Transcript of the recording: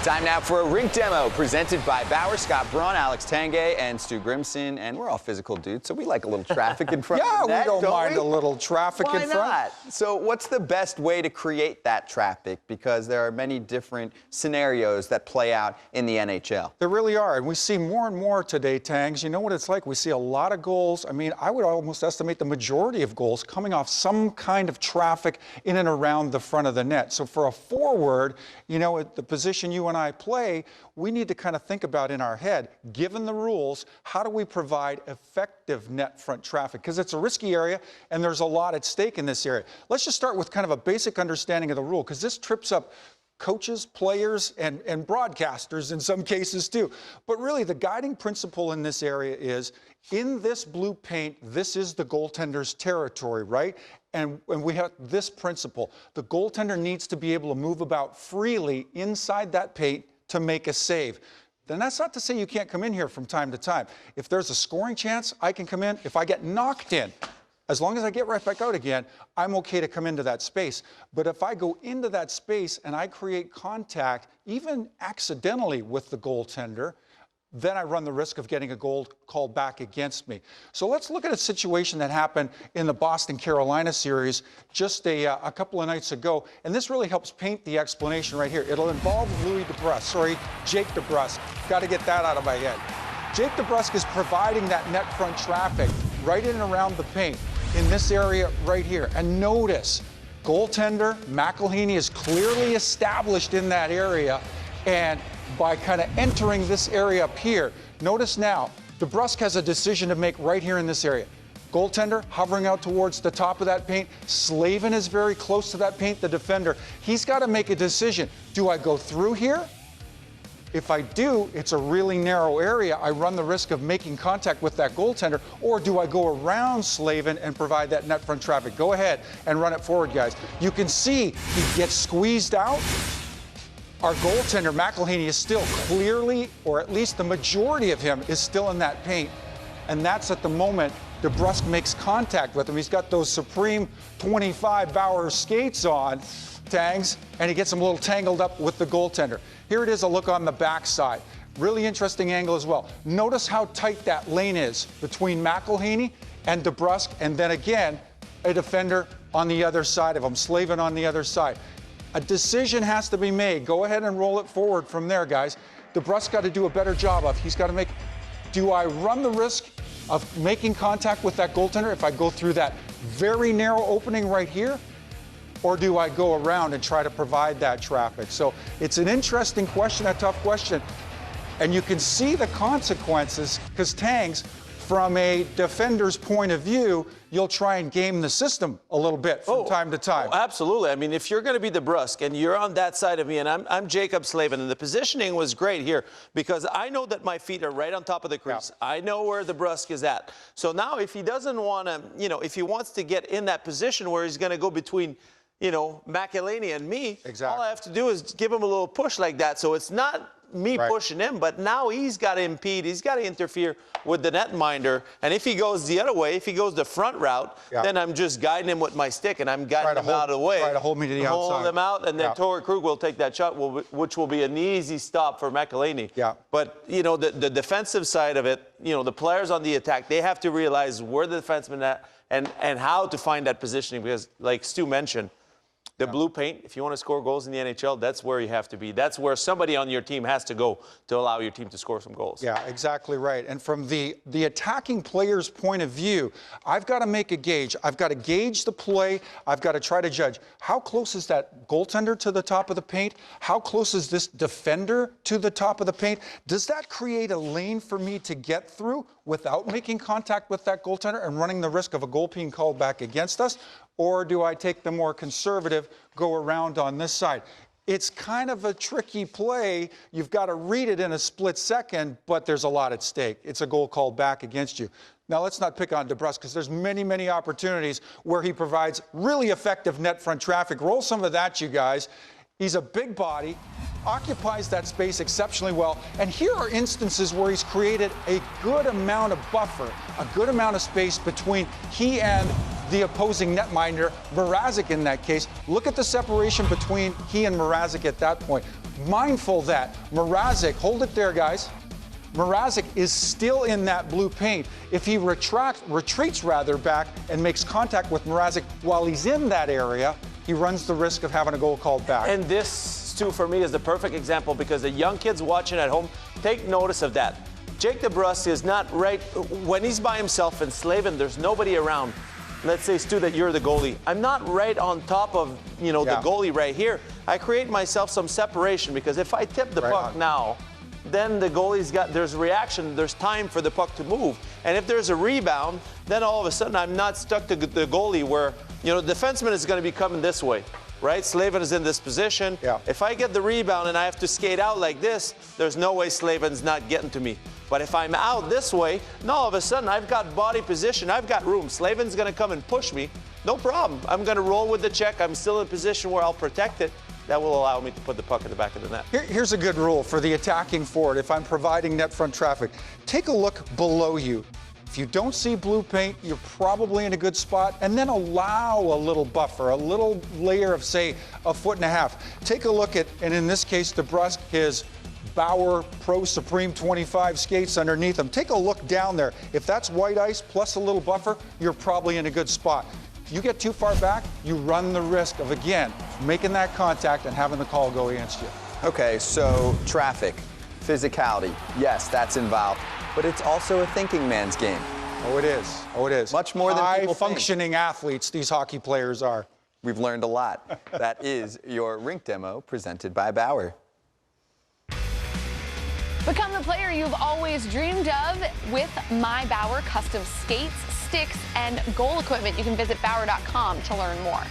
Time now for a rink demo presented by Bauer, Scott Braun, Alex Tanguay, and Stu Grimson. And we're all physical dudes, so we like a little traffic in front of the net, we don't mind a little traffic Why in front. not? So what's the best way to create that traffic? Because there are many different scenarios that play out in the NHL. There really are, and we see more and more today, Tangs. You know what it's like? We see a lot of goals. I mean, I would almost estimate the majority of goals coming off some kind of traffic in and around the front of the net. So for a forward, you know, at the position you and I play, we need to kind of think about in our head, given the rules, how do we provide effective net front traffic? Because it's a risky area, and there's a lot at stake in this area. Let's just start with kind of a basic understanding of the rule, because this trips up coaches, players, and broadcasters in some cases too. But really, the guiding principle in this area is, in this blue paint, this is the goaltender's territory, right? And we have this principle. The goaltender needs to be able to move about freely inside that paint to make a save. Then that's not to say you can't come in here from time to time. If there's a scoring chance, I can come in. If I get knocked in, as long as I get right back out again, I'm okay to come into that space. But if I go into that space and I create contact, even accidentally with the goaltender, then I run the risk of getting a goal called back against me. So let's look at a situation that happened in the Boston-Carolina series just a couple of nights ago. And this really helps paint the explanation right here. It'll involve Jake DeBrusk. Got to get that out of my head. Jake DeBrusk is providing that net front traffic right in and around the paint in this area right here. And notice, goaltender McElhinney is clearly established in that area, and by kind of entering this area up here, notice now, DeBrusk has a decision to make right here in this area. Goaltender hovering out towards the top of that paint. Slavin is very close to that paint, the defender. He's got to make a decision. Do I go through here? If I do, it's a really narrow area. I run the risk of making contact with that goaltender. Or do I go around Slavin and provide that net front traffic? Go ahead and run it forward, guys. You can see he gets squeezed out. Our goaltender, McElhinney, is still clearly, or at least the majority of him, is still in that paint. And that's at the moment DeBrusk makes contact with him. He's got those Supreme 25 Bauer skates on, Tangs, and he gets him a little tangled up with the goaltender. Here it is, a look on the backside. Really interesting angle as well. Notice how tight that lane is between McElhinney and DeBrusk, and then again, a defender on the other side of him, Slavin on the other side. A decision has to be made. Go ahead and roll it forward from there, guys. DeBrusk got to do a better job of. He's got to make, do I run the risk of making contact with that goaltender if I go through that very narrow opening right here? Or do I go around and try to provide that traffic? So it's an interesting question, a tough question. And you can see the consequences, because Tangs, from a defender's point of view, you'll try and game the system a little bit from time to time. Oh, absolutely. I mean, if you're going to be DeBrusk and you're on that side of me, and I'm Jacob Slavin, and the positioning was great here because I know that my feet are right on top of the crease. Yeah. I know where DeBrusk is at. So now if he doesn't want to, you know, if he wants to get in that position where he's going to go between, you know, McElhinney and me, all I have to do is give him a little push like that. So it's not me pushing him, but now he's got to impede, he's got to interfere with the netminder. And if he goes the other way, if he goes the front route, then I'm just guiding him with my stick, and I'm guiding him out of the way. Try to hold me to the outside. Hold him out, and then Torrey Krug will take that shot, which will be an easy stop for McElhinney. Yeah. But, you know, the defensive side of it, you know, the players on the attack, they have to realize where the defenseman at and how to find that positioning, because, like Stu mentioned, the blue paint, if you want to score goals in the NHL, that's where you have to be. That's where somebody on your team has to go to allow your team to score some goals. Yeah, exactly right. And from the attacking player's point of view, I've got to make a gauge. I've got to gauge the play. I've got to try to judge. How close is that goaltender to the top of the paint? How close is this defender to the top of the paint? Does that create a lane for me to get through without making contact with that goaltender and running the risk of a goal being called back against us? Or do I take the more conservative, go around on this side? It's kind of a tricky play. You've got to read it in a split second, but there's a lot at stake. It's a goal called back against you. Now, let's not pick on DeBrusk, because there's many, many opportunities where he provides really effective net front traffic. Roll some of that, you guys. He's a big body, occupies that space exceptionally well. And here are instances where he's created a good amount of buffer, a good amount of space between he and the opposing netminder, Mrazek in that case. Look at the separation between he and Mrazek at that point. mindful that Mrazek, hold it there, guys. Mrazek is still in that blue paint. If he retreats rather back and makes contact with Mrazek while he's in that area, he runs the risk of having a goal called back. And this, Stu, for me is the perfect example because the young kids watching at home, take notice of that. Jake DeBrusk is not right when he's by himself in Slavin, there's nobody around. Let's say, Stu, that you're the goalie. I'm not right on top of, the goalie right here. I create myself some separation because if I tip the puck now, then the goalie's there's reaction, there's time for the puck to move. And if there's a rebound, then all of a sudden I'm not stuck to the goalie where, the defenseman is going to be coming this way, right? Slavin is in this position. Yeah. If I get the rebound and I have to skate out like this, there's no way Slavin's not getting to me. But if I'm out this way, now all of a sudden I've got body position, I've got room. Slavin's going to come and push me. No problem. I'm going to roll with the check. I'm still in a position where I'll protect it. That will allow me to put the puck in the back of the net. Here's a good rule for the attacking forward if I'm providing net front traffic. Take a look below you. If you don't see blue paint, you're probably in a good spot, and then allow a little buffer, a little layer of, say, 1.5 feet. Take a look at, and in this case, DeBrusk, his Bauer Pro Supreme 25 skates underneath him. Take a look down there. If that's white ice plus a little buffer, you're probably in a good spot. If you get too far back, you run the risk of, again, making that contact and having the call go against you. Okay, so traffic, physicality, yes, that's involved, but it's also a thinking man's game. Oh, it is. Oh, it is. Much more than people think. High-functioning athletes, these hockey players are. We've learned a lot. That is your rink demo presented by Bauer. Become the player you've always dreamed of with My Bauer custom skates, sticks, and goal equipment. You can visit Bauer.com to learn more.